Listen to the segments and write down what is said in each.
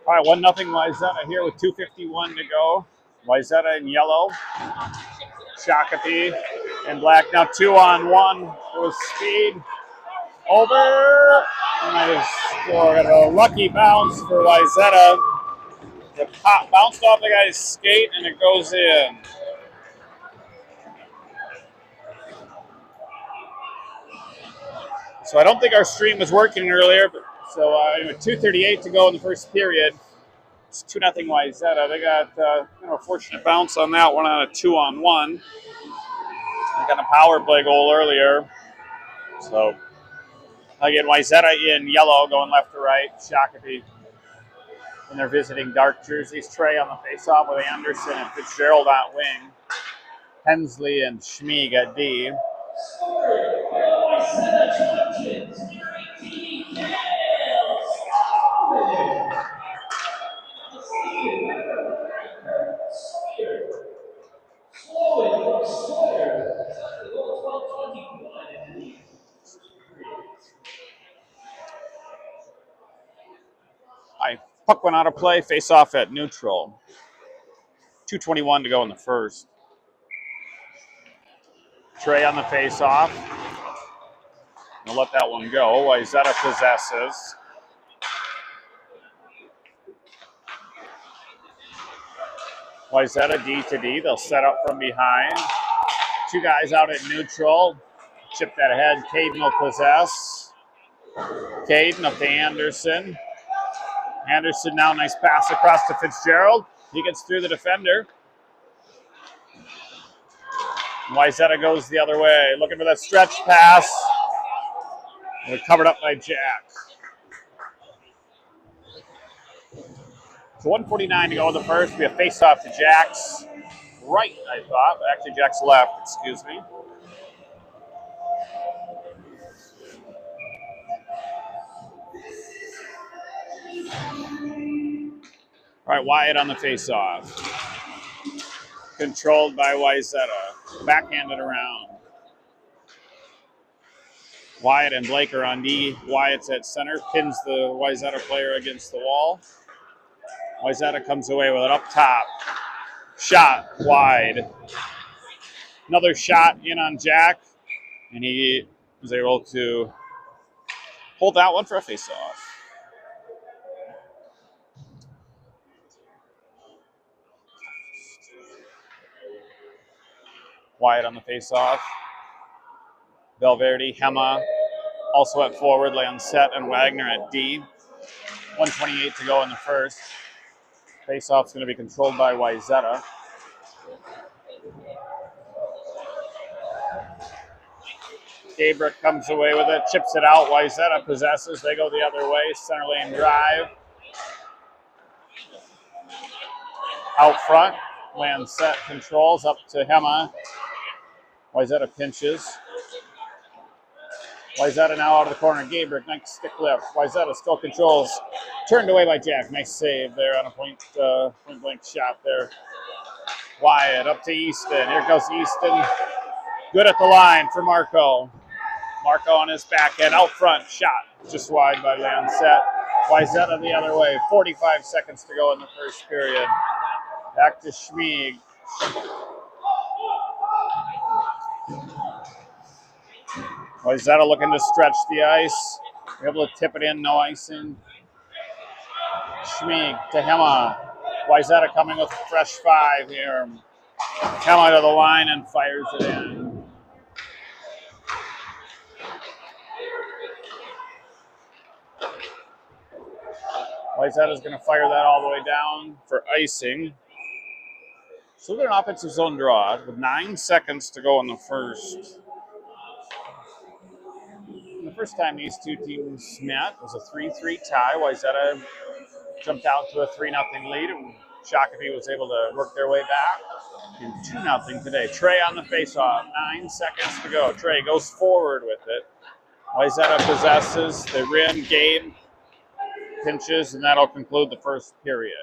All right, 1-0 Wayzata here with 2:51 to go. Wayzata in yellow. Shakopee in black. Now 2-on-1. It was speed. Over. Nice score. Got a lucky bounce for Wayzata. The pop bounced off the guy's skate and it goes in. So I don't think our stream was working earlier. But so with 2:38 to go in the first period. It's 2-0 Wayzata. They got a fortunate bounce on that one on a 2-on-1. They got a power play goal earlier. So again, Wayzata in yellow going left to right. Shakopee. And they're visiting dark jerseys. Trey on the faceoff with Anderson and Fitzgerald on wing. Hensley and Schmieg at D. Puck went out of play. Face off at neutral. 2:21 to go in the first. Trey on the face off. We'll let that one go. Wayzata possesses. Wayzata D to D. They'll set up from behind. Two guys out at neutral. Chip that ahead. Caden will possess. Caden up to Anderson. Anderson now, nice pass across to Fitzgerald. He gets through the defender. Wayzata goes the other way, looking for that stretch pass. They're covered up by Jack. So 1:49 to go in the first. We have face off to Jack's right, I thought. Actually, Jack's left, excuse me. All right, Wyatt on the face-off. Controlled by Wayzata. Backhanded around. Wyatt and Blake are on D. Wyatt's at center. Pins the Wayzata player against the wall. Wayzata comes away with it up top. Shot wide. Another shot in on Jack. And he was able to hold that one for a face-off. Wyatt on the face-off. Valverde, Hema, also at forward, Lancet and Wagner at D. 1:28 to go in the first. Face-off's going to be controlled by Wayzata. Gabrick comes away with it, chips it out. Wayzata possesses. They go the other way. Center lane drive. Out front. Lancet controls up to Hema. Wayzata pinches. Wayzata now out of the corner. Gabrick, nice stick lift. Wayzata still controls. Turned away by Jack. Nice save there on a point blank shot there. Wyatt up to Easton. Here goes Easton. Good at the line for Marco. Marco on his backhand. Out front. Shot just wide by Lancet. Wayzata the other way. 45 seconds to go in the first period. Back to Schmieg. Wayzata looking to stretch the ice. Able to tip it in, no icing. Schmieg to Hema. Wayzata coming with a fresh five here. Hema to the line and fires it in. Wayzata's going to fire that all the way down for icing. So we're an offensive zone draw with 9 seconds to go in the first. The first time these two teams met was a 3-3 tie. Wayzata jumped out to a 3-0 lead, and Shakopee was able to work their way back. And 2-0 today. Trey on the faceoff. 9 seconds to go. Trey goes forward with it. Wayzata possesses. They rim. Gabe pinches, and that'll conclude the first period.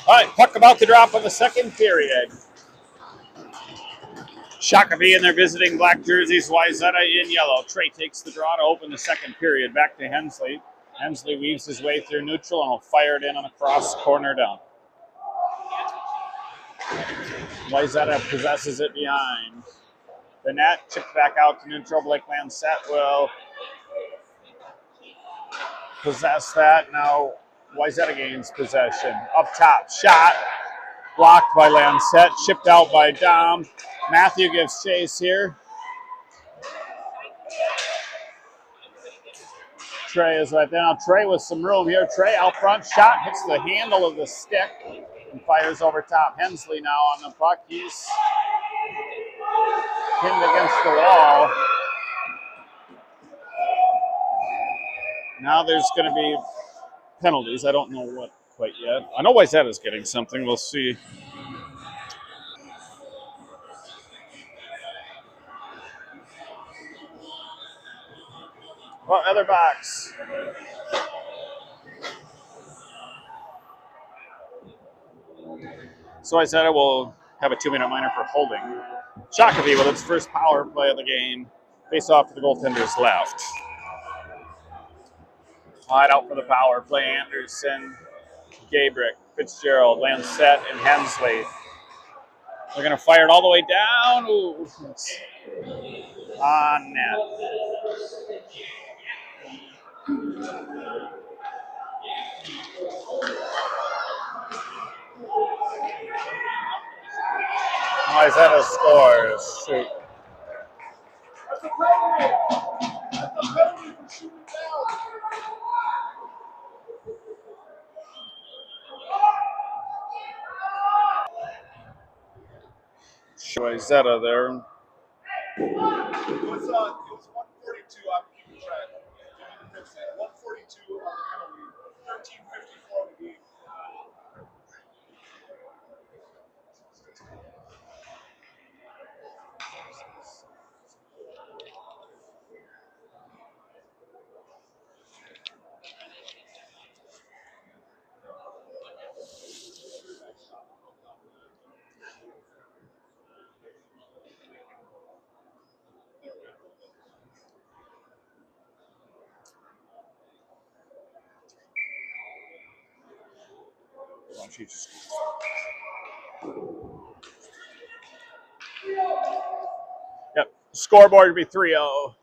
All right, puck about to drop in the second period. Shakopee and their visiting black jerseys, Wayzata in yellow. Trey takes the draw to open the second period. Back to Hensley. Hensley weaves his way through neutral and will fire it in on a cross corner down. Wayzata possesses it behind the net. Chipped back out to neutral. Blake Lancette will possess that. Now Wayzata gains possession. Up top, shot. Blocked by Lancette. Chipped out by Dom. Matthew gives chase here. Trey is right there. Now Trey with some room here. Trey out front, shot, hits the handle of the stick and fires over top. Hensley now on the puck. He's pinned against the wall. Now there's going to be penalties. I don't know what quite yet. I know Wayzata's getting something. We'll see. Well, other box. So Wayzata will have a 2-minute minor for holding. Shakopee with its first power play of the game. Face off to the goaltender's left. Wide out for the power play. Anderson, Gabrick, Fitzgerald, Lancette, and Hensley. They're going to fire it all the way down. Ooh, on net. Wayzata scores. Shoot. Wayzata there. It was 142. I'm keeping track. 142 on the penalty. 13:54 on the game. Yep. Scoreboard would be 3-0.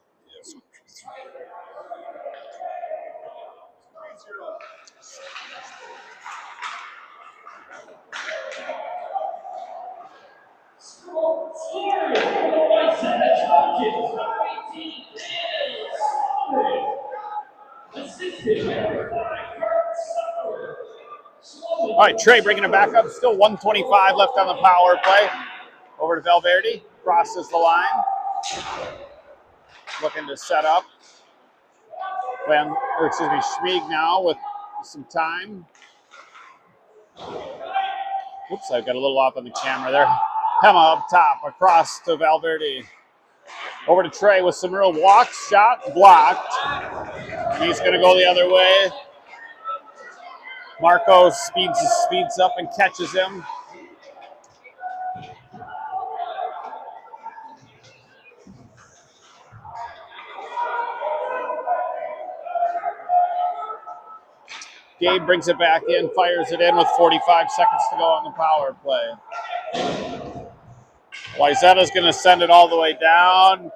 All right, Trey bringing it back up. Still 125 left on the power play. Over to Valverde. Crosses the line. Looking to set up. Schmieg now with some time. Oops, I've got a little off on the camera there. Hema up top, across to Valverde. Over to Trey with some real walks, shot, blocked. And he's going to go the other way. Marco speeds up and catches him. Gabe brings it back in, fires it in with 45 seconds to go on the power play. Wayzata's going to send it all the way down.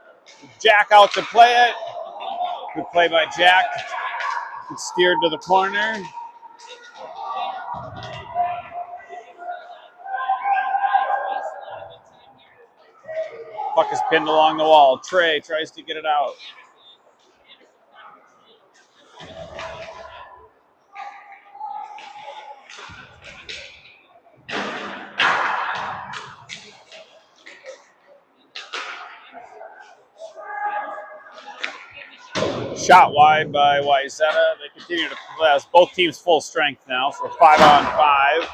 Jack out to play it. Good play by Jack. It's steered to the corner. Puck is pinned along the wall. Trey tries to get it out. Shot wide by Wayzata. They continue to possess. Both teams full strength now, so 5 on 5.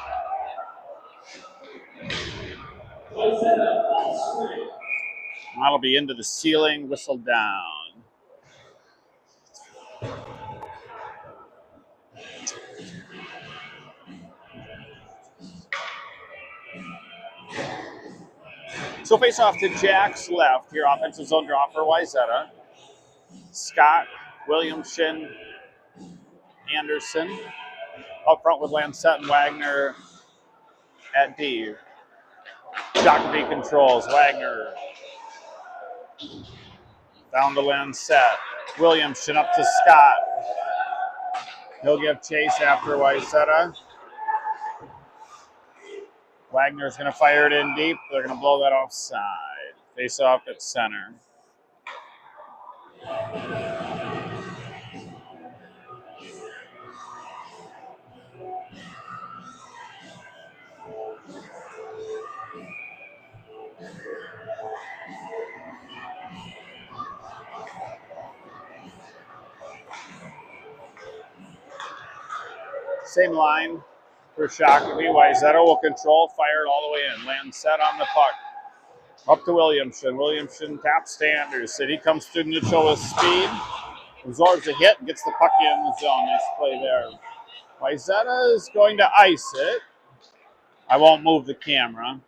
That'll be into the ceiling, whistled down. So face off to Jack's left here, offensive zone draw for Wayzata. Scott, Williamson, Anderson. Up front with Lancette and Wagner at D. Shakopee controls. Wagner down to Lancette. Williamson up to Scott. He'll give chase after Wayzata. Wagner's going to fire it in deep. They're going to blow that offside. Face off at center. Same line for Shakopee. Wayzata will control, fire it all the way in. Lancette on the puck. Up to Williamson. Williamson taps to Anderson. He comes through neutral with speed. Absorbs a hit and gets the puck in the zone. Nice play there. Wayzata is going to ice it. I won't move the camera.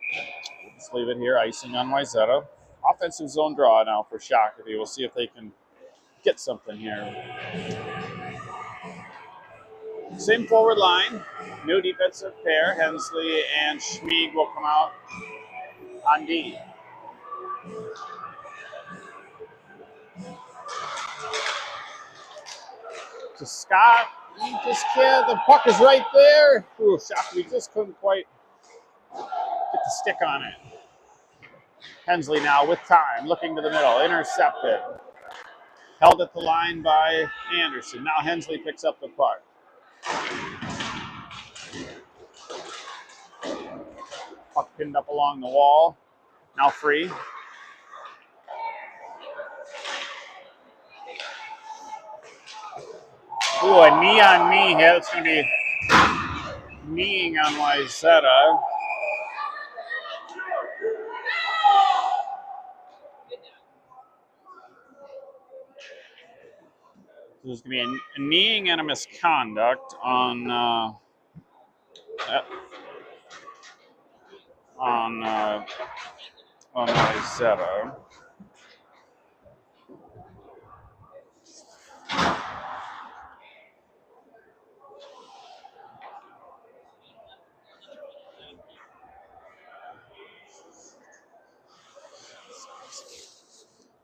Just leave it here, icing on Wayzata. Offensive zone draw now for Shakopee. We'll see if they can get something here. Same forward line. New defensive pair. Hensley and Schmieg will come out on D. To Scott. He just can't. The puck is right there. Ooh, Shakopee just couldn't quite get the stick on it. Hensley now with time, looking to the middle, intercepted. Held at the line by Anderson. Now Hensley picks up the puck. Puck pinned up along the wall. Now free. Ooh, a knee on knee hit. It's going to be kneeing on Wayzata. There's going to be a kneeing and a misconduct on Wayzata.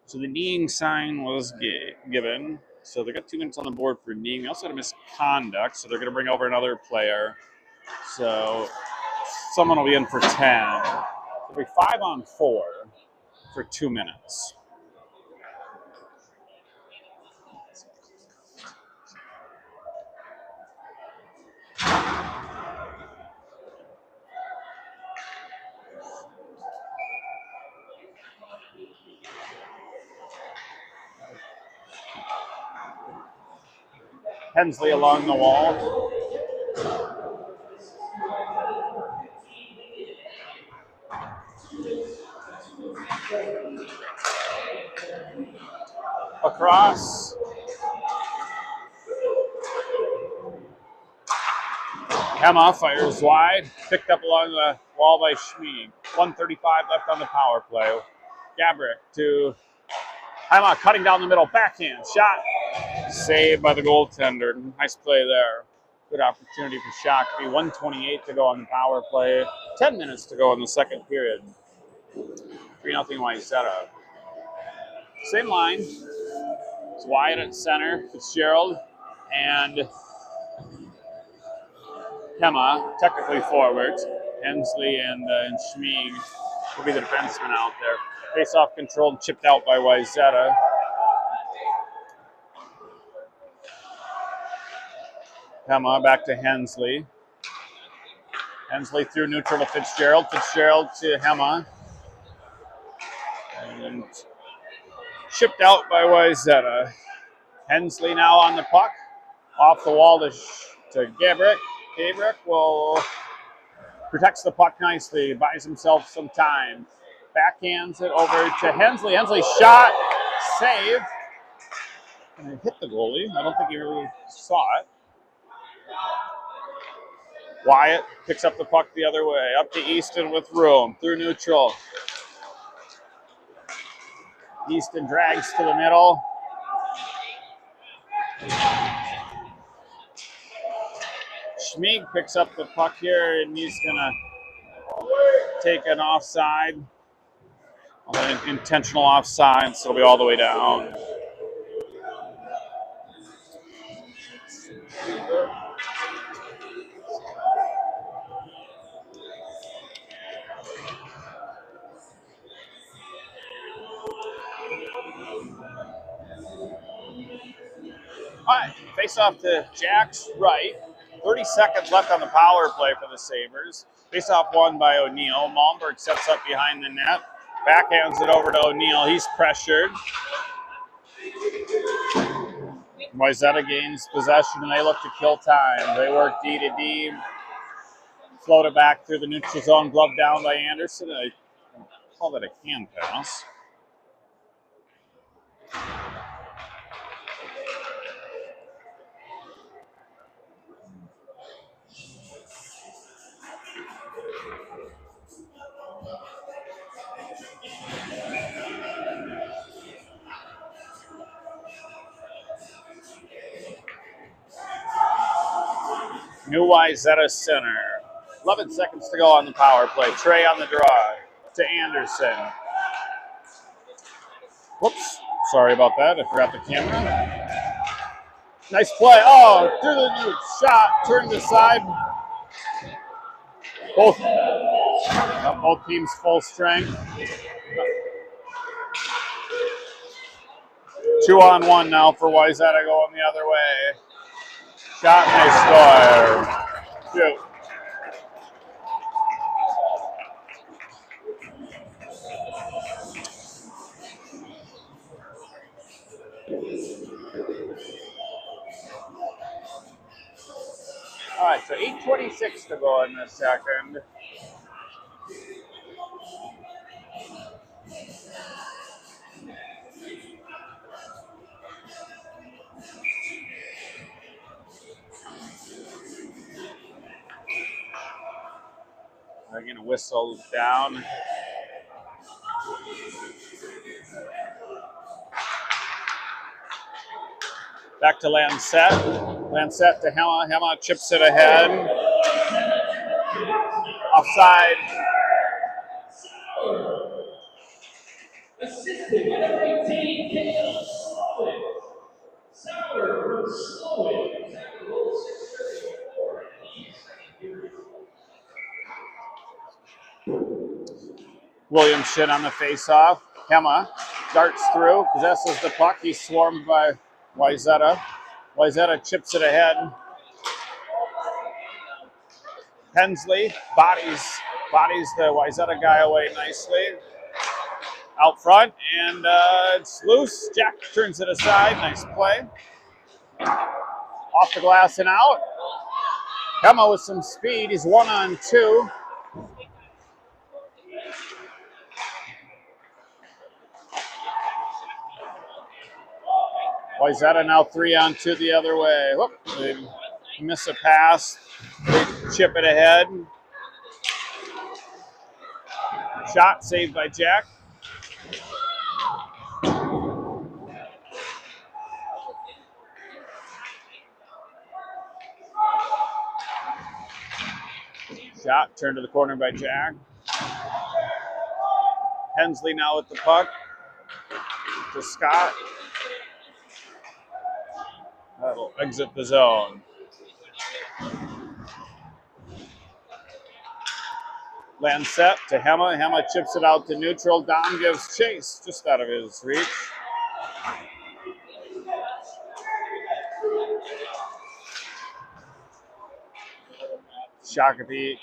So the kneeing sign was given. So they got 2 minutes on the board for kneeing. They also had a misconduct, so they're going to bring over another player. So someone will be in for 10. It'll be 5 on 4 for 2 minutes. Hensley along the wall. Across. Hema fires wide, picked up along the wall by Schmieg. 1:35 left on the power play. Gabrick to Hema, cutting down the middle, backhand shot, saved by the goaltender. Nice play there. Good opportunity for Shakopee. 1:28 to go on the power play. 10 minutes to go in the second period. 3-0 Wayzata. Same line. It's Wyatt at center, Fitzgerald, and Hema, technically forwards. Hensley and Schmieg will be the defensemen out there. Face-off controlled, chipped out by Wayzata. Hema back to Hensley. Hensley through neutral to Fitzgerald. Fitzgerald to Hema. And chipped out by Wayzata. Hensley now on the puck. Off the wall to Gabrick. Gabrick will protects the puck nicely, buys himself some time. Backhands it over to Hensley. Hensley shot, save. And it hit the goalie. I don't think he really saw it. Wyatt picks up the puck the other way. Up to Easton with room. Through neutral. Easton drags to the middle. Schmieg picks up the puck here, and he's going to take an offside. An intentional offside, so it'll be all the way down. All right, face off to Jack's right. 30 seconds left on the power play for the Sabres. Face off won by O'Neill. Malmberg sets up behind the net. Backhands it over to O'Neill. He's pressured. Wayzata gains possession and they look to kill time. They work D to D. Float it back through the neutral zone. Glove down by Anderson. I call that a hand pass. New Wayzata center. 11 seconds to go on the power play. Trey on the draw to Anderson. Whoops. Sorry about that. I forgot the camera. Nice play. Oh, through the new shot. Turned aside. Both teams full strength. 2-on-1 now for Wayzata going the other way. Shot and they score. Shoot. All right, so 8:26 to go in the second. They're going to whistle down. Back to Lancette. Lancette to Hema. Hema chips it ahead. Offside. Assisted by number 18, Caleb Sloan. Sauer from Sloan. After goal 6:34 in the second period. William Shin on the face-off. Hema darts through, possesses the puck. He's swarmed by Wayzata. Wayzata chips it ahead. Hensley bodies the Wayzata guy away nicely. Out front, and it's loose. Jack turns it aside. Nice play. Off the glass and out. Hema with some speed. He's 1-on-2. Wayzata now 3-on-2 the other way. Whoop, they miss a pass. They chip it ahead. Shot saved by Jack. Shot turned to the corner by Jack. Hensley now with the puck to Scott. That'll exit the zone. Lancet to Hema. Hema chips it out to neutral. Dom gives chase just out of his reach. Shakopee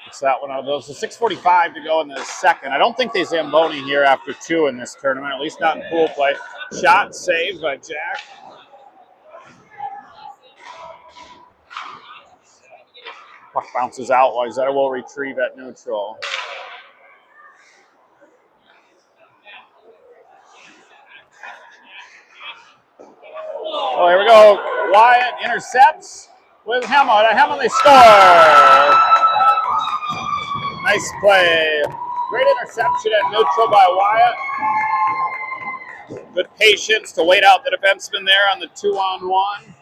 gets that one out of those. So 6:45 to go in the second. I don't think they Zamboni here after 2 in this tournament, at least not in pool play. Shot saved by Jack. Puck bounces out. Wayzata will retrieve at neutral. Oh, here we go. Wyatt intercepts with Hema. Hema, they score. Nice play. Great interception at neutral by Wyatt. Good patience to wait out the defenseman there on the 2-on-1.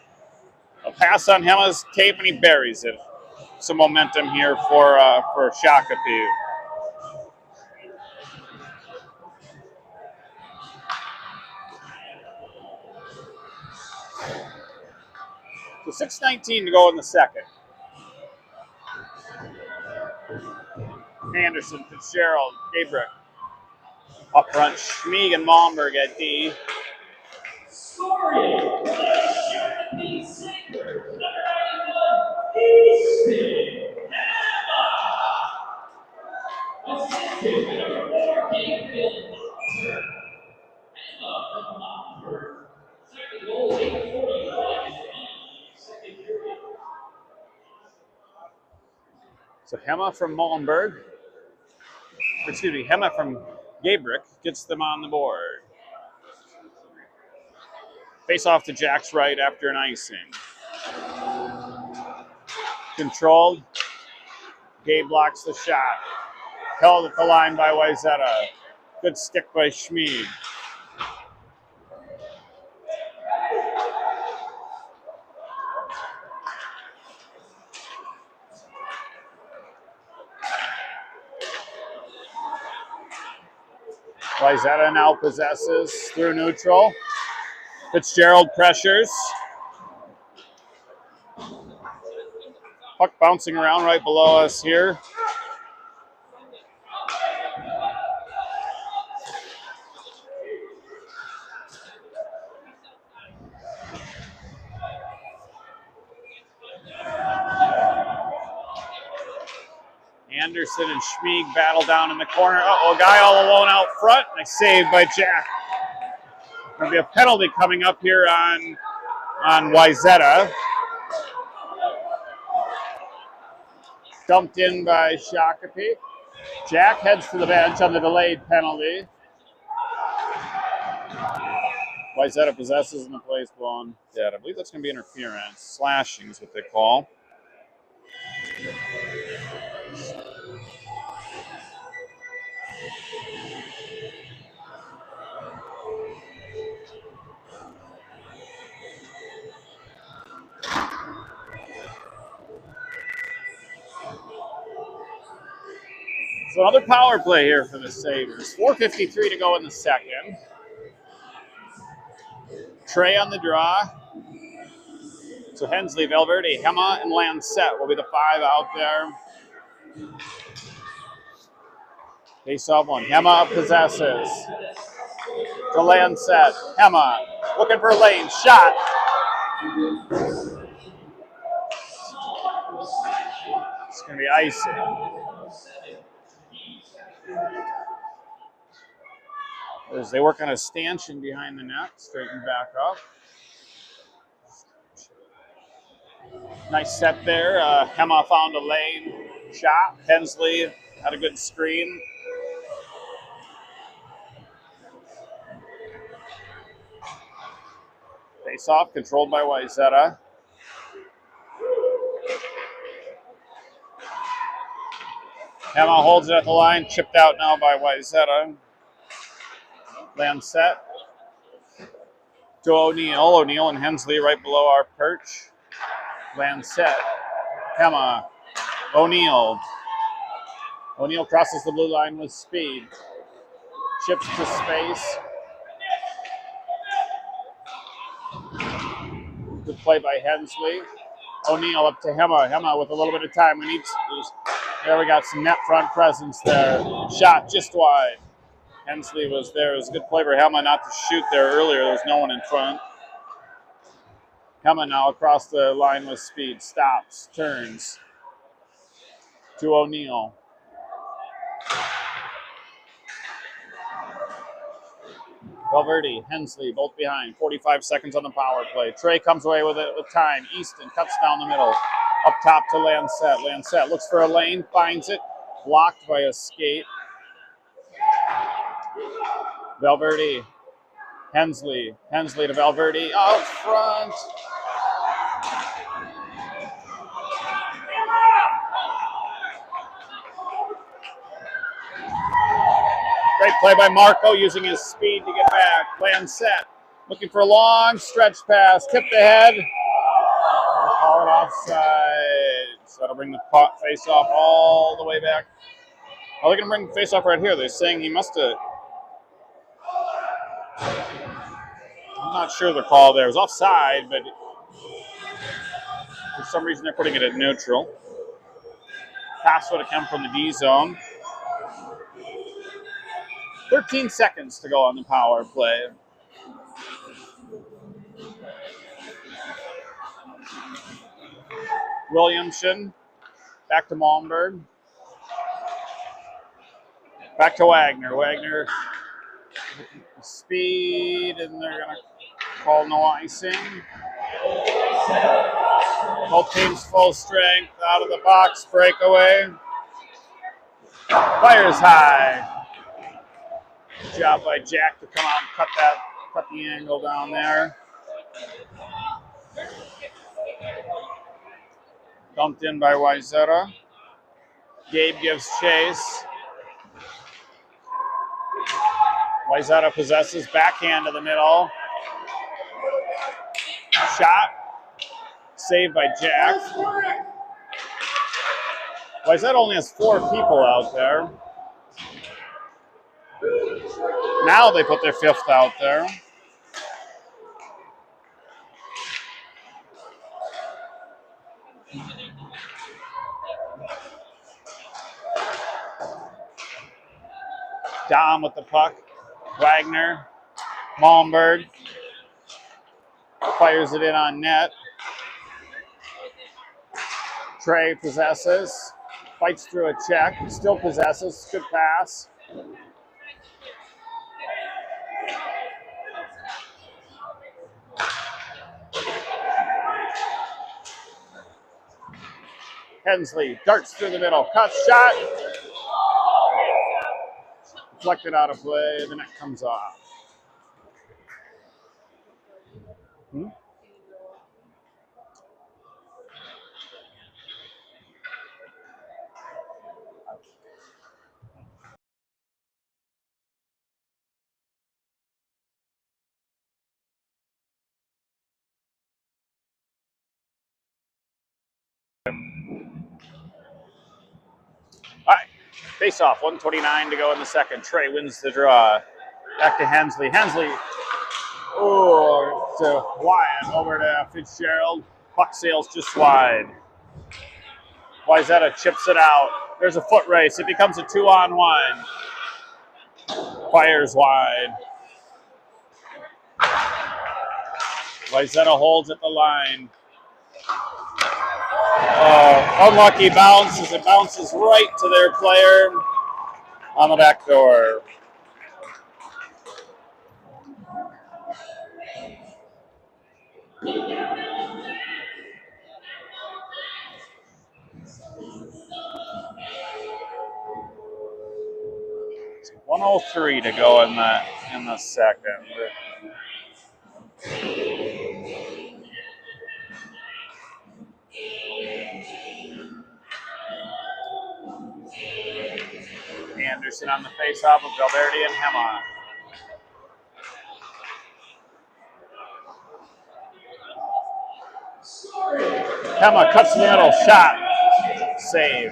A pass on Hema's tape, and he buries it. Some momentum here for Shakopee. So 6:19 to go in the second. Anderson, Fitzgerald, Gabrick. Up front, Schmieg and Malmberg at D. Scoring. Shakopee Sabres. Number 91, Easton Hammer. Assistant number 4, Gabriel Monter. Hammer from Monter. Second goal, 8:45 in the second period. So Hema from Malmberg. Excuse me, Hema from Gabrick gets them on the board. Face off to Jack's right after an icing. Controlled. Gabe blocks the shot. Held at the line by Wayzata. Good stick by Schmieg. Wayzata now possesses through neutral. Fitzgerald pressures. Puck bouncing around right below us here. Anderson and Schmieg battle down in the corner. Uh-oh, a guy all alone out front. Nice save by Jack. There'll be a penalty coming up here on Wayzata. Dumped in by Shakopee. Jack heads to the bench on the delayed penalty. Wayzata possesses and the play's blown dead. I believe that's going to be interference. Slashing is what they call. So another power play here for the Sabres. 4:53 to go in the second. Trey on the draw. So Hensley, Valverde, Hema, and Lancet will be the 5 out there. Face-off one. Hema possesses. To Lancet. Hema looking for a lane. Shot. It's going to be icing. As they work on a stanchion behind the net, straighten back up. Nice set there. Hema found a lane shot. Hensley had a good screen. Face off, controlled by Wayzata. Hema holds it at the line, chipped out now by Wayzata. Land set to O'Neal. O'Neal and Hensley right below our perch. Land set. Hema. O'Neal. O'Neal crosses the blue line with speed. Chips to space. Good play by Hensley. O'Neal up to Hema. Hema with a little bit of time. There we got some net front presence there. Shot just wide. Hensley was there. It was a good play for Hema not to shoot there earlier. There was no one in front. Hema now across the line with speed. Stops. Turns. To O'Neal. Valverde, Hensley, both behind. 45 seconds on the power play. Trey comes away with it with time. Easton cuts down the middle. Up top to Lancet. Lancet looks for a lane, finds it. Blocked by a skate. Valverde, Hensley. Hensley to Valverde. Out front. Great play by Marco using his speed to get back. Lancet looking for a long stretch pass. Tipped ahead. Call it offside. So that'll bring the face off all the way back. Oh, they're going to bring the face off right here. They're saying he must have. I'm not sure the call there. It was offside, but for some reason they're putting it at neutral. Pass would have come from the D zone. 13 seconds to go on the power play. Williamson. Back to Malmberg. Back to Wagner. Wagner. Speed, and they're going to call no icing. Both teams full strength. Out of the box. Breakaway. Fires high. Good job by Jack to come out and cut the angle down there. Dumped in by Wayzata. Gabe gives chase. Wayzata possesses, backhand to the middle. Shot. Saved by Jack. Wayzata only has 4 people out there. Now they put their 5th out there. Dom with the puck. Wagner. Malmberg. Fires it in on net. Trey possesses. Fights through a check. Still possesses. Good pass. Hensley darts through the middle. Cut shot. Deflected out of play. The net comes off. All right, face off. 1:29 to go in the second. Trey wins the draw. Back to Hensley. Hensley, to Wyatt, over to Fitzgerald. Puck sails just wide. Wayzata chips it out. There's a foot race. It becomes a 2-on-1. Fires wide. Wayzata holds at the line. Unlucky bounce as it bounces right to their player on the back door. 1:03 to go in the second. Anderson on the face-off of Valverde and Hema. Hema cuts to the middle, shot, save.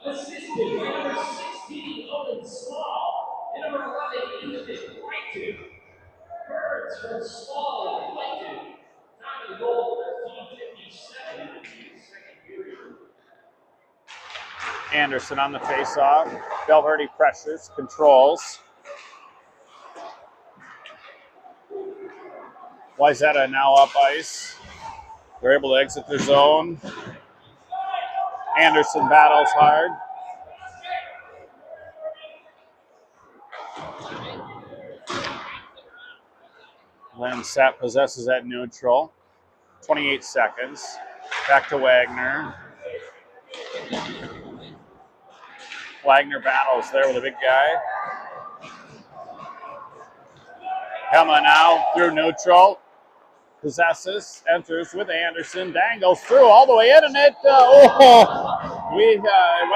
Assisted by number 16, Owen Small, and number 11, Ethan Whiteton. Birds from Small and Whiteton. Time of the goal, 13:57 in the second period. Anderson on the face-off. Valverde pressures, controls. Wayzata now up ice. They're able to exit their zone. Anderson battles hard. Then Sap possesses at neutral. 28 seconds. Back to Wagner. Wagner battles there with a big guy. Hema now through neutral. Possesses, enters with Anderson, dangles through all the way in, and it went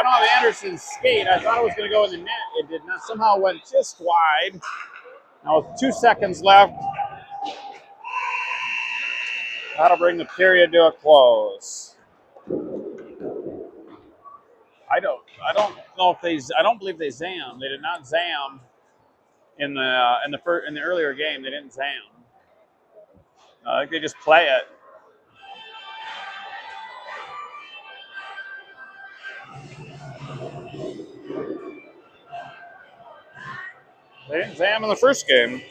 off Anderson's skate. I thought it was going to go in the net. It did not. Somehow went just wide. Now with 2 seconds left, that'll bring the period to a close. I don't know if I don't believe they zammed. They did not zam in the earlier game. They didn't zam. I think they just play it. They didn't zam in the first game.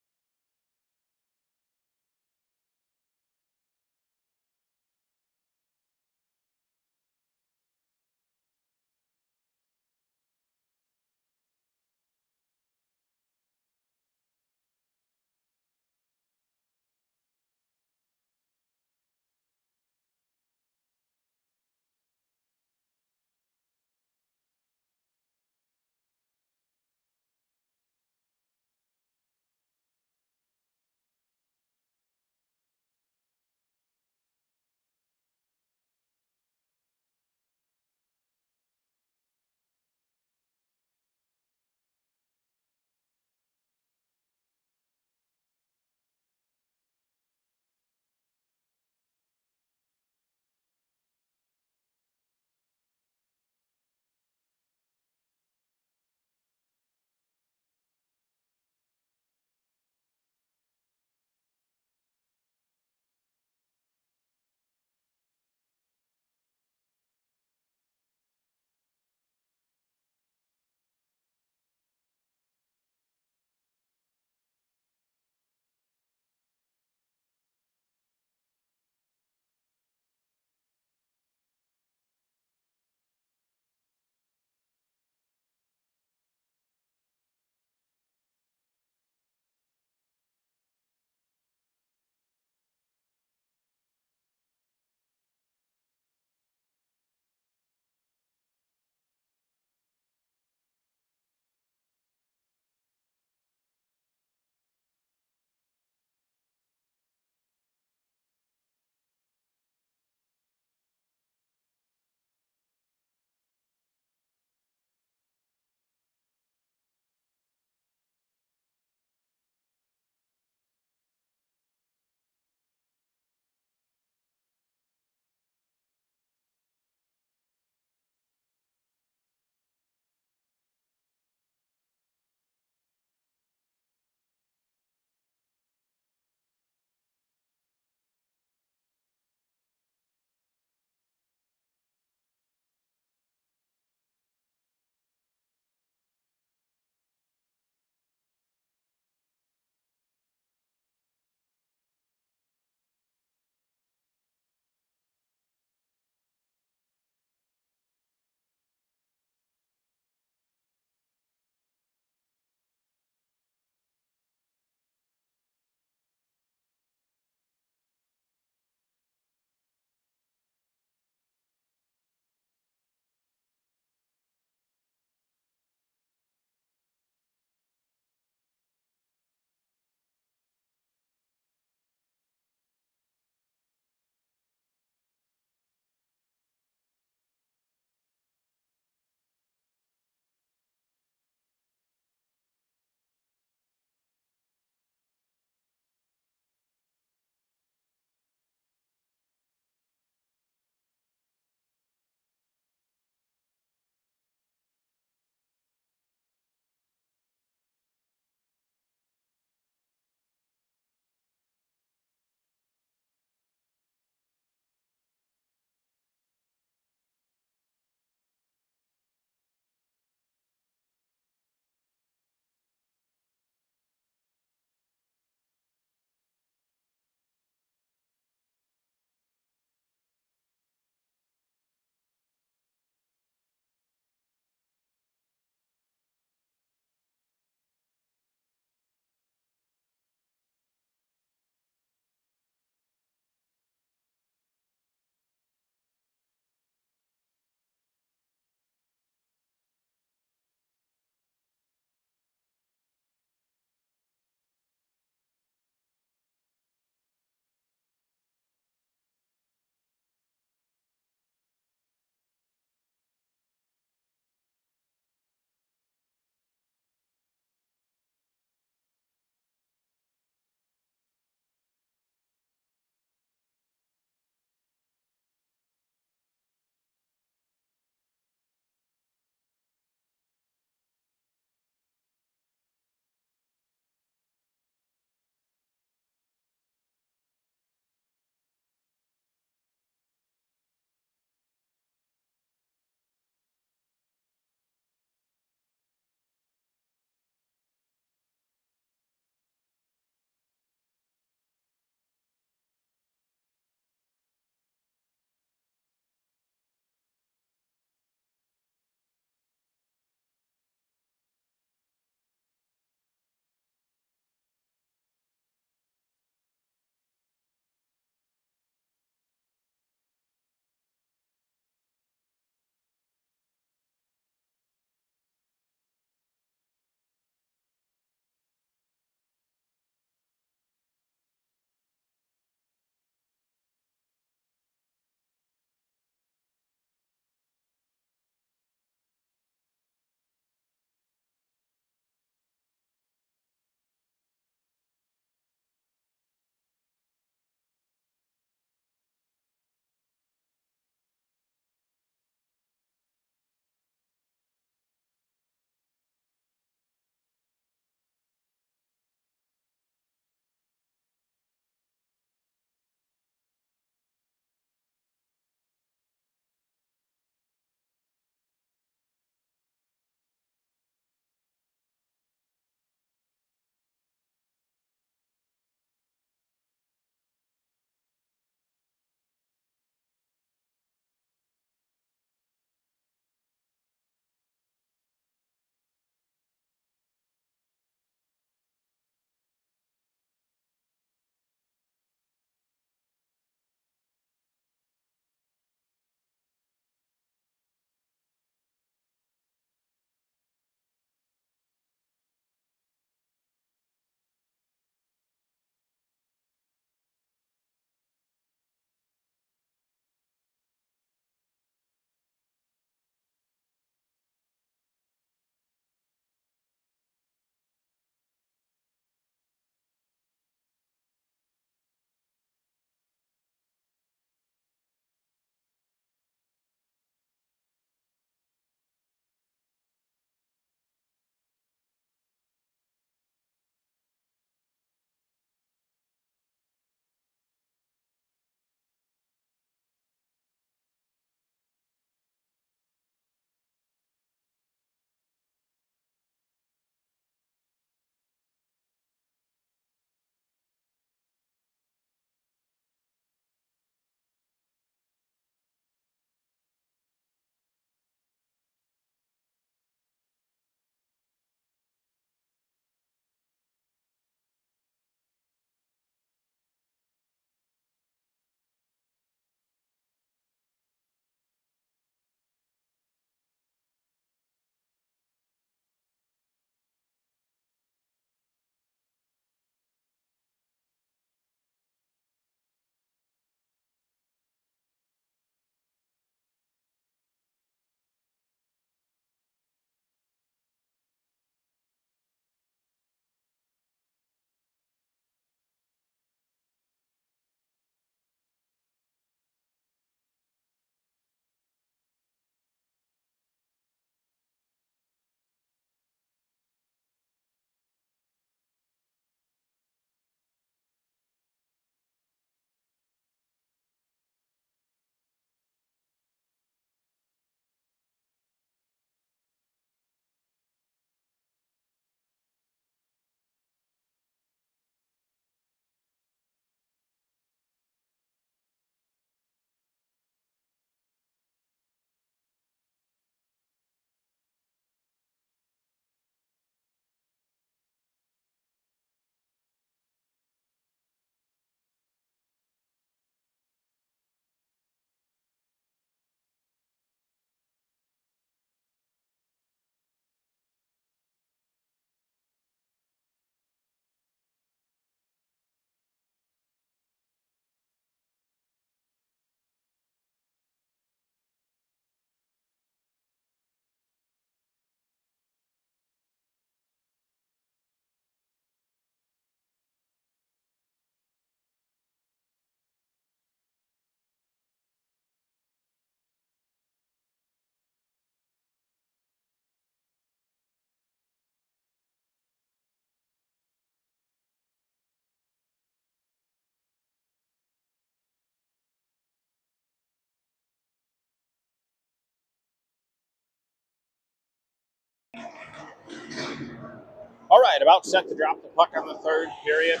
All right, about set to drop the puck on the third period.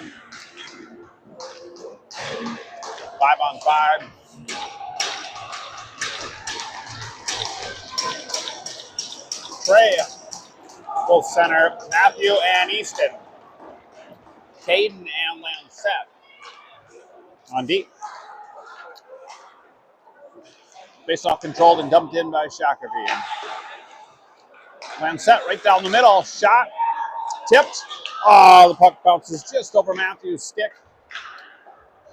5-on-5. Trey, both center, Matthew and Easton. Caden and Lancette on deep. Face-off controlled and dumped in by Shakopee. Lancette right down the middle, shot, tipped. Oh, the puck bounces just over Matthew's stick.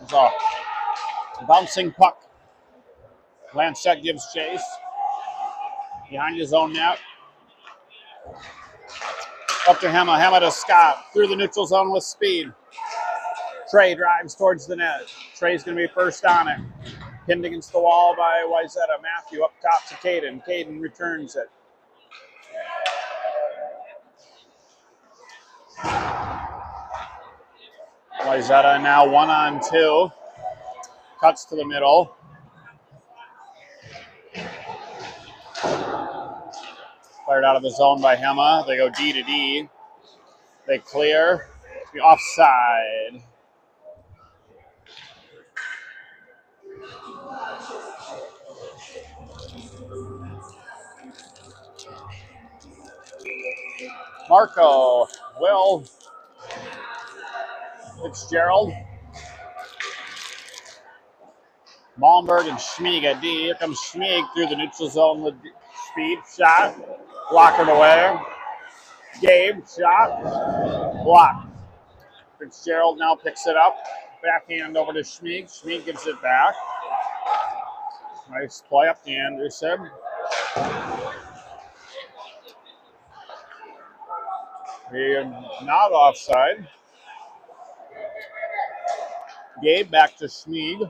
It's a bouncing puck. Lancette gives chase. Behind his own net. Up to Hema. Hema to Scott. Through the neutral zone with speed. Trey drives towards the net. Trey's going to be first on it. Pinned against the wall by Wayzata. Matthew up top to Caden. Caden returns it. Wayzata now 1-on-2. Cuts to the middle. Fired out of the zone by Hema. They go D to D. They clear. The offside. Marco, Will, Fitzgerald, Malmberg, and Schmieg at D. Here comes Schmieg through the neutral zone with speed. Shot. Blockered away. Gabe, shot. Block. Fitzgerald now picks it up. Backhand over to Schmieg. Schmieg gives it back. Nice play up to Anderson. We're not offside. Gabe back to Schmieg.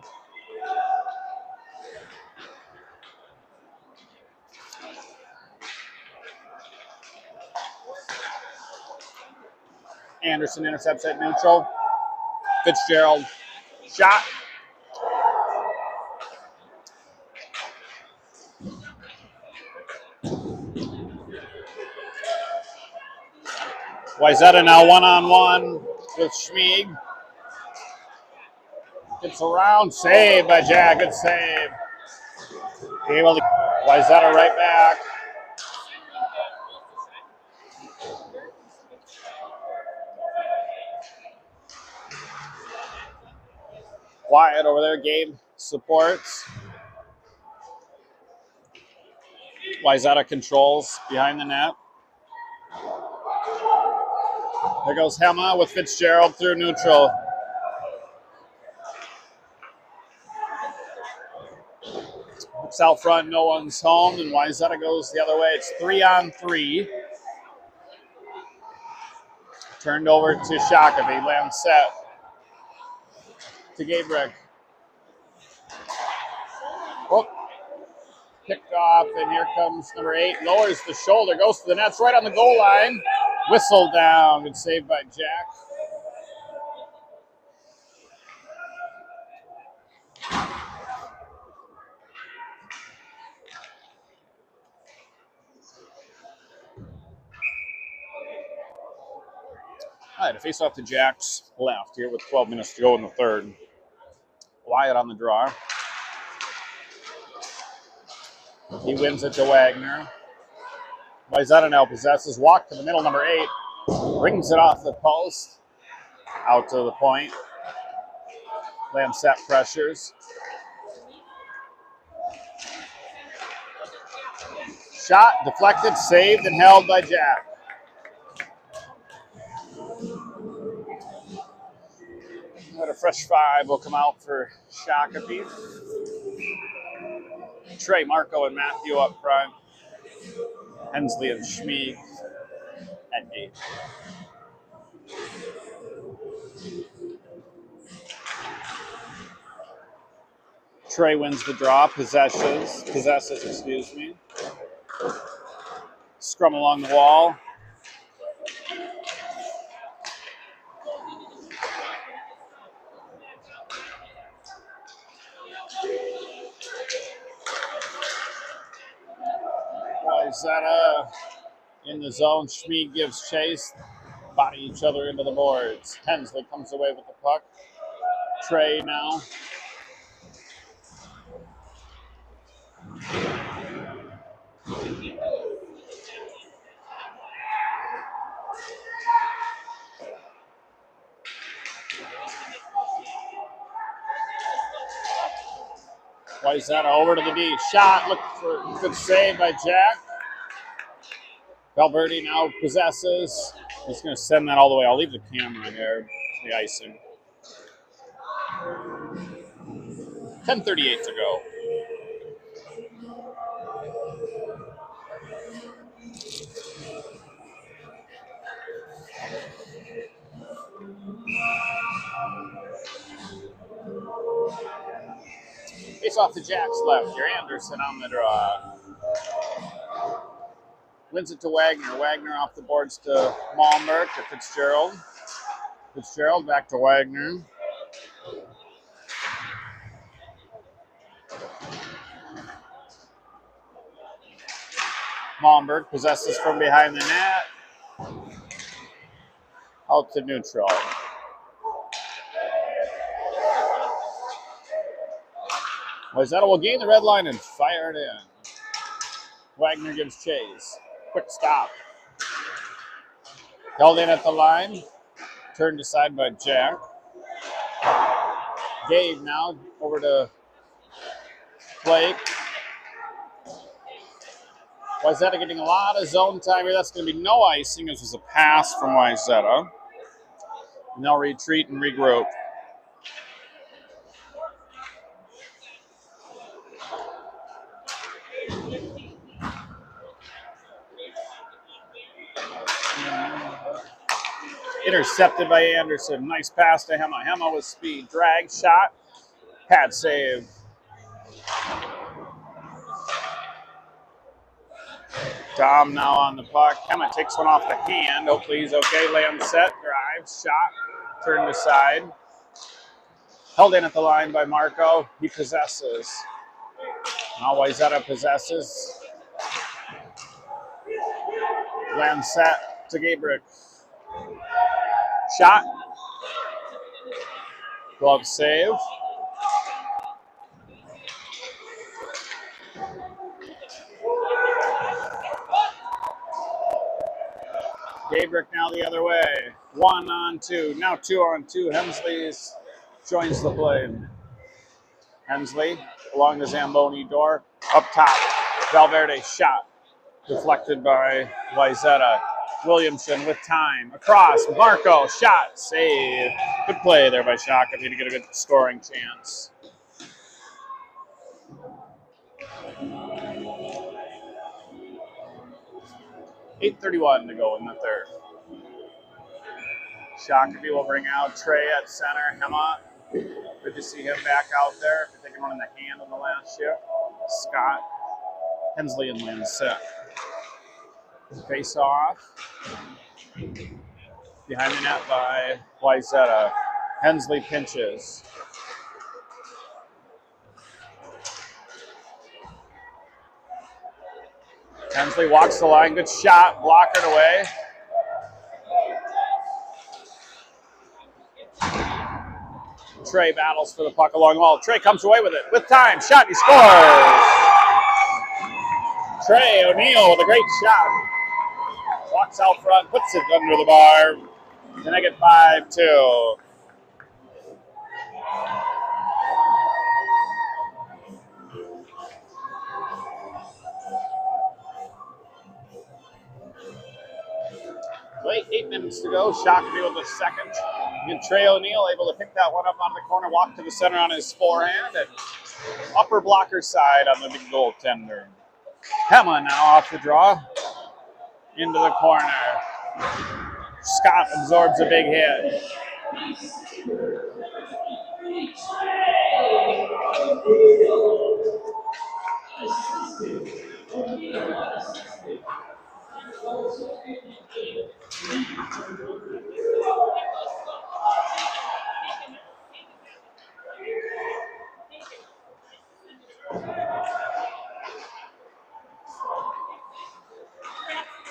Anderson intercepts at neutral. Fitzgerald shot. Wayzata now 1-on-1 with Schmieg. Gets around, save by Jack, good save. Able to Wayzata right back. Wyatt over there, Gabe supports. Wayzata controls behind the net. There goes Hema with Fitzgerald through neutral. Looks out front, no one's home, and Wayzata goes the other way. It's 3-on-3. Turned over to Shakopee. Lancette to Gabrick. Oh, picked off, and here comes number 8. Lowers the shoulder, goes to the nets right on the goal line. Whistle down. Good save by Jack. All right, a face off to Jack's left here with 12 minutes to go in the third. Wyatt on the draw. He wins it to Wagner. Wayzata now possesses. Walk to the middle, number 8. Brings it off the post. Out to the point. Lancette pressures. Shot, deflected, saved, and held by Jack. What a fresh 5 will come out for Shakopee. Trey, Marco, and Matthew up front. Hensley and Schmieg at gate. Trey wins the draw, possesses, excuse me. Scrum along the wall. Wayzata In the zone, Schmid gives chase. Body each other into the boards. Hensley comes away with the puck. Trey now. Wayzata over to the D. Shot. Look for a good save by Jack. Valverde now possesses. He's going to send that all the way. I'll leave the camera there. The icing. 10:38 to go. Face off to Jack's left. Here, Anderson on the draw. Wins it to Wagner. Wagner off the boards to Malmberg, to Fitzgerald. Fitzgerald back to Wagner. Malmberg possesses from behind the net. Out to neutral. Wayzata will gain the red line and fire it in. Wagner gives chase. Quick stop. Held in at the line. Turned aside by Jack. Gabe now over to Blake. Wayzata getting a lot of zone time here. That's going to be no icing. This is a pass from Wayzata. And they'll retreat and regroup. Intercepted by Anderson. Nice pass to Hema. Hema with speed. Drag shot. Pad save. Dom now on the puck. Hema takes one off the hand. Hopefully he's okay. Land set. Drive. Shot. Turned aside. Held in at the line by Marco. He possesses. Now Wayzata possesses. Land set to Gabriel. Shot. Glove save. Gabriel now the other way. 1-on-2. Now 2-on-2. Hensley joins the play. Hensley along the Zamboni door. Up top. Valverde shot. Deflected by Wayzata. Williamson with time. Across. Marco. Shot. Save. Good play there by Shakopee to get a good scoring chance. $8:31 to go in the third. Shakopee will bring out Trey at center. Hema. Good to see him back out there. Taking one in the hand on the last shift. Scott. Hensley and Lynn set. Face off. Behind the net by Wayzata. Hensley pinches. Hensley walks the line. Good shot. Blockered away. Trey battles for the puck along the wall. Trey comes away with it. With time. Shot. He scores. Trey O'Neill with a great shot. Walks out front. Puts it under the bar. Then I get 5-2. Wait, 8 minutes to go. Shakopee with the second. And Trey O'Neill able to pick that one up out of the corner, walk to the center on his forehand, and upper blocker side on the big goaltender. Hema now off the draw. Into the corner. Scott absorbs a big hit.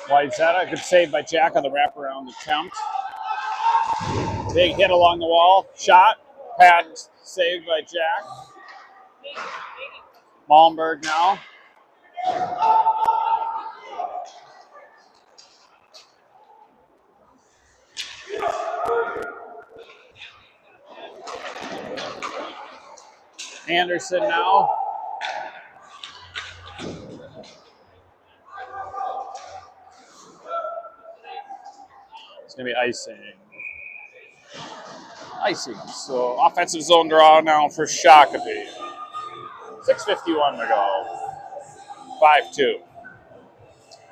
Wayzata, good save by Jack on the wraparound attempt. Big hit along the wall. Shot. Pad saved by Jack. Malmberg now. Anderson now. It's going to be icing. Icing. So offensive zone draw now for Shakopee. 6:51 to go. 5-2.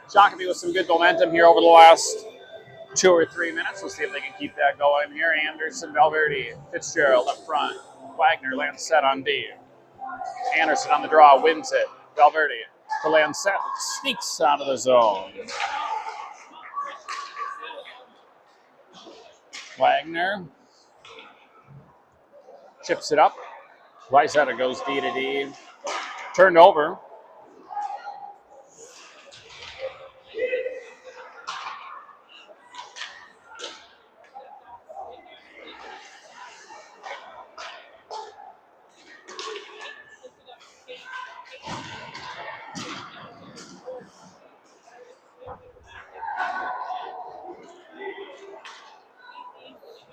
Shakopee with some good momentum here over the last 2 or 3 minutes. We'll see if they can keep that going here. Anderson, Valverde, Fitzgerald up front. Wagner lands set on D. Anderson on the draw, wins it. Valverde to Lancet, sneaks out of the zone. Wagner chips it up. Wayzata goes D to D. Turned over.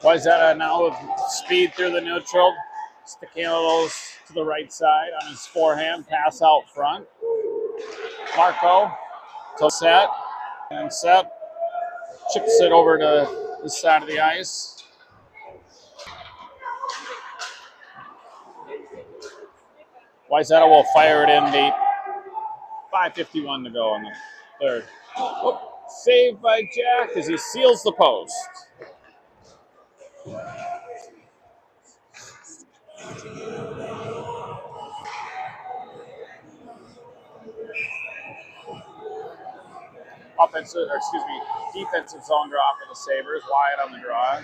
Wayzata now with speed through the neutral. Sticking those to the right side on his forehand. Pass out front. Marco to set. And set. Chips it over to this side of the ice. Wayzata will fire it in deep. 5:51 to go in the third. Oh, saved by Jack as he seals the post. Defensive zone draw for the Sabres. Wyatt on the draw.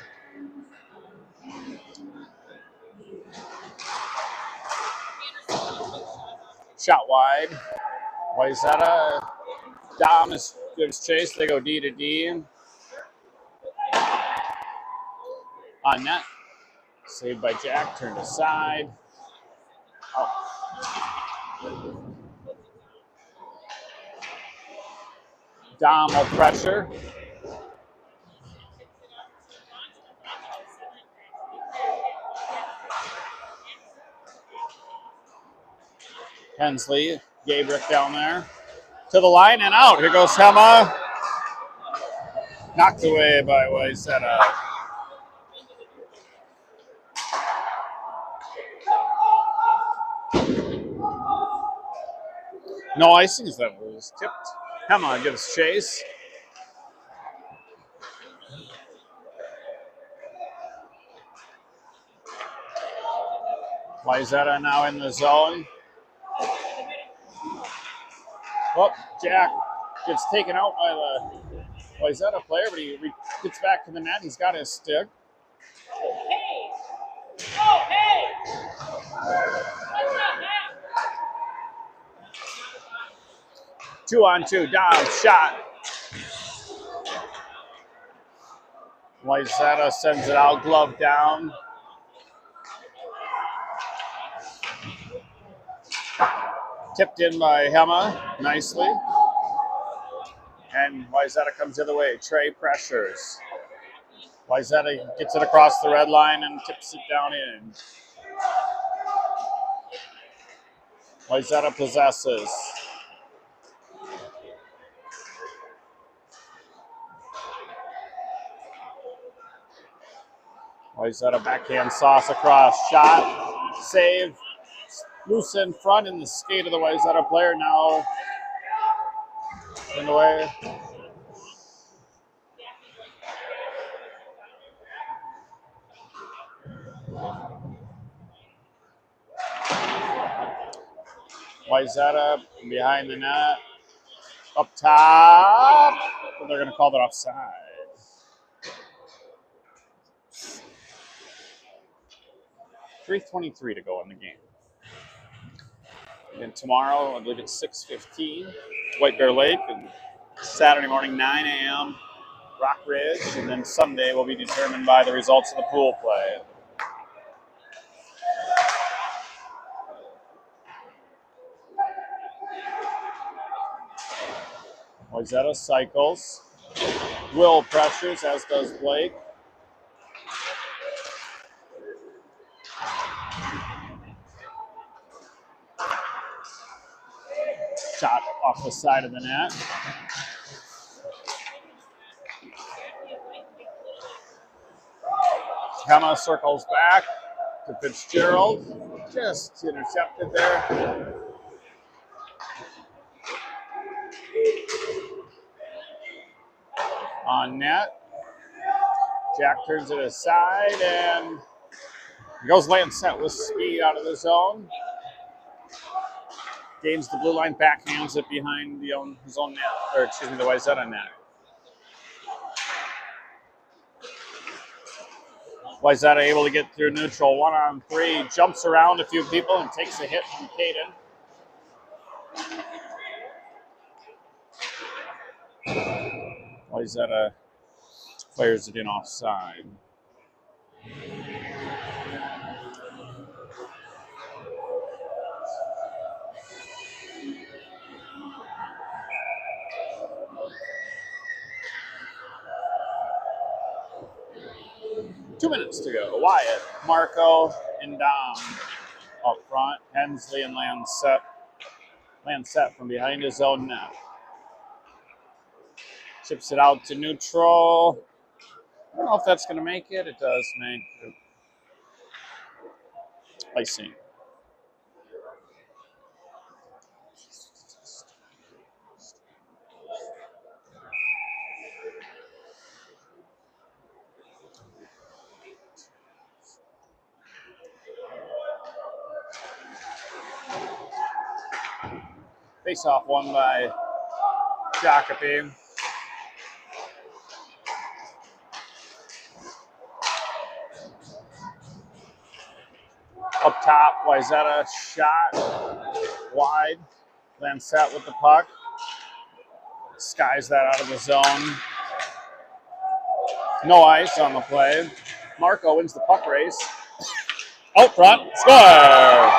Shot wide. Wayzata. Dom gives chase. They go D to D. On net. Saved by Jack. Turned aside. Oh. Dom will pressure. Hensley, Gabrick down there. To the line and out. Here goes Hema. Knocked away by Wayzata. No icings, that was tipped. Hema gives chase. Wayzata now in the zone. Oh, Jack gets taken out by the Wayzata player, but he gets back to the net. He's got his stick. Two on two, Dom, shot. Wayzata sends it out, glove down. Tipped in by Hema, nicely. And Wayzata comes the other way. Trey pressures. Wayzata gets it across the red line and tips it down in. Wayzata possesses. Wayzata backhand sauce across. Shot. Save. Loose in front in the skate of the Wayzata player. Now in the way. Wayzata behind the net. Up top. But they're going to call that offside. .323 to go in the game. And tomorrow, I believe it's 6:15, White Bear Lake, and Saturday morning, 9 a.m., Rock Ridge, and then Sunday will be determined by the results of the pool play. Wayzata cycles. Will pressures, as does Blake. Shot off the side of the net. Kema circles back to Fitzgerald. Just intercepted there. On net. Jack turns it aside and goes Lancet with speed out of the zone. Gains the blue line, backhands it behind his own net, or excuse me, the Wayzata net. Wayzata able to get through neutral 1-on-3, jumps around a few people and takes a hit from Caden. Wayzata fires it in offside. Two minutes to go. Wyatt, Marco, and Dom up front. Hensley and Lancet from behind his own net. Chips it out to neutral. I don't know if that's going to make it. It does make it. Icing. Face-off won by Shakopee. Up top, Wayzata shot wide. Lancet with the puck. Skies that out of the zone. No ice on the play. Marco wins the puck race. Out front, score!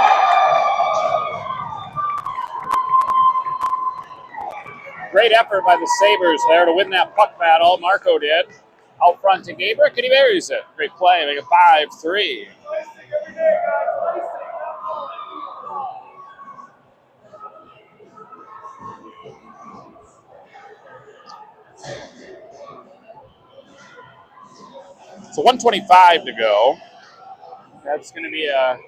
Great effort by the Sabres there to win that puck battle. Marco did. Out front to Gabrick, and he buries it. Great play, make it 5-3. So 1:25 to go. That's going to be a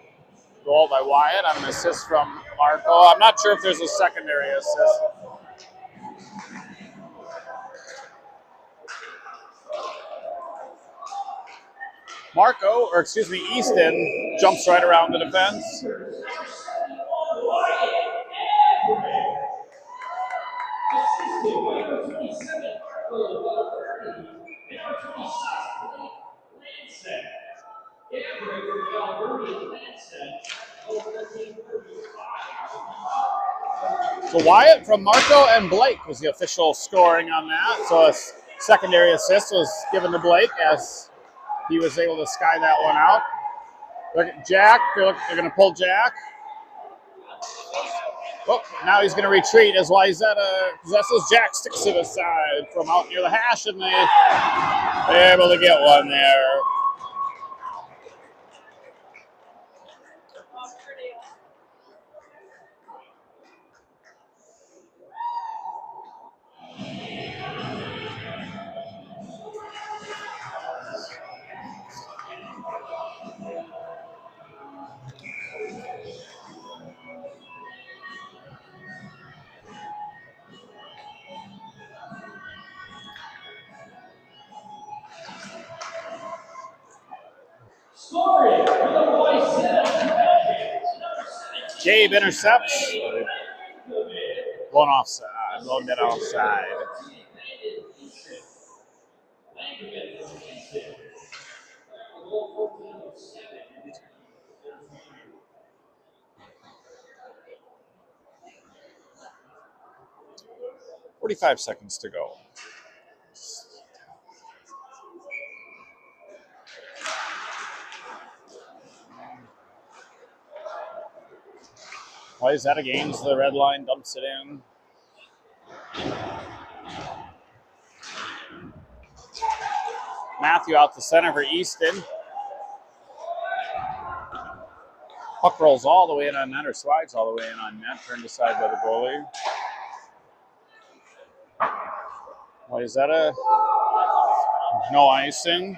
goal by Wyatt on an assist from Marco. I'm not sure if there's a secondary assist. Easton jumps right around the defense. So Wyatt from Marco and Blake was the official scoring on that. So a secondary assist was given to Blake as he was able to sky that one out. Look at Jack. They're going to pull Jack. Oh, now he's going to retreat as Wayzata possesses. Jack sticks to the side from out near the hash, and they're able to get one there. Gabe intercepts. Blown offside. Blown dead offside. 45 seconds to go. Wayzata gains the red line, dumps it in. Matthew out the center for Easton. Puck rolls all the way in on net, or slides all the way in on net, turned aside by the goalie. Wayzata, no icing.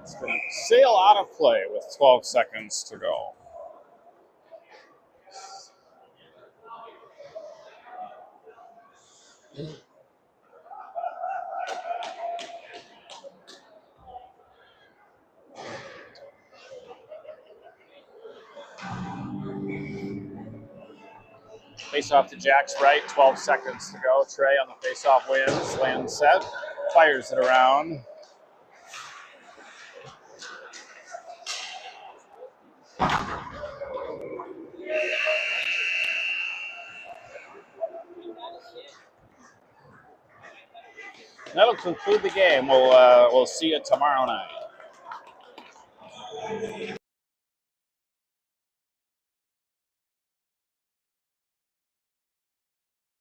It's going to sail out of play with 12 seconds to go. Face off to Jack's right, 12 seconds to go. Trey on the face-off wins, lands set, fires it around. That'll conclude the game. We'll see you tomorrow night.